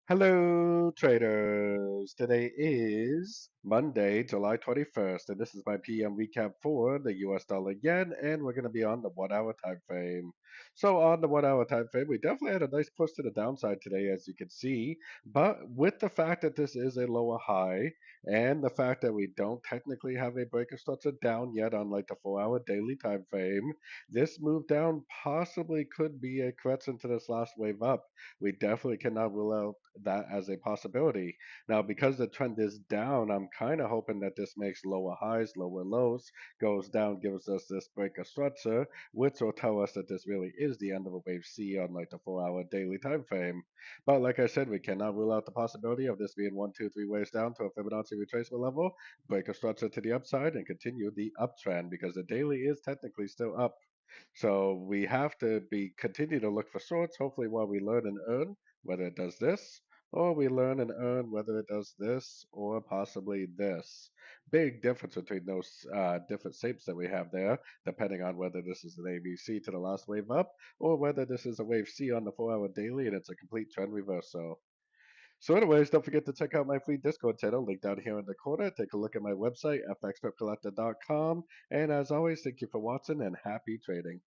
Hello, traders. Today is Monday, July 21st, and this is my PM recap for the US dollar yen, and we're going to be on the 1 hour time frame. So, on the 1 hour time frame, we definitely had a nice push to the downside today, as you can see. But with the fact that this is a lower high, and the fact that we don't technically have a breaker structure down yet on like the 4 hour daily time frame, this move down possibly could be a correction to this last wave up. We definitely cannot rule out that as a possibility. Now, because the trend is down, I'm kind of hoping that this makes lower highs, lower lows, goes down, gives us this breaker structure, which will tell us that this really is the end of a wave C on like the 4 hour daily time frame. But like I said, we cannot rule out the possibility of this being one, two, three waves down to a Fibonacci retracement level, break a structure to the upside, and continue the uptrend because the daily is technically still up. So we have to be continue to look for shorts, hopefully while we learn and earn whether it does this, or we learn and earn whether it does this, or possibly this. Big difference between those different shapes that we have there, depending on whether this is an ABC to the last wave up, or whether this is a wave C on the 4 hour daily and it's a complete trend reversal. So, anyways, don't forget to check out my free Discord channel, linked down here in the corner. Take a look at my website, fxpipcollector.com. And as always, thank you for watching and happy trading.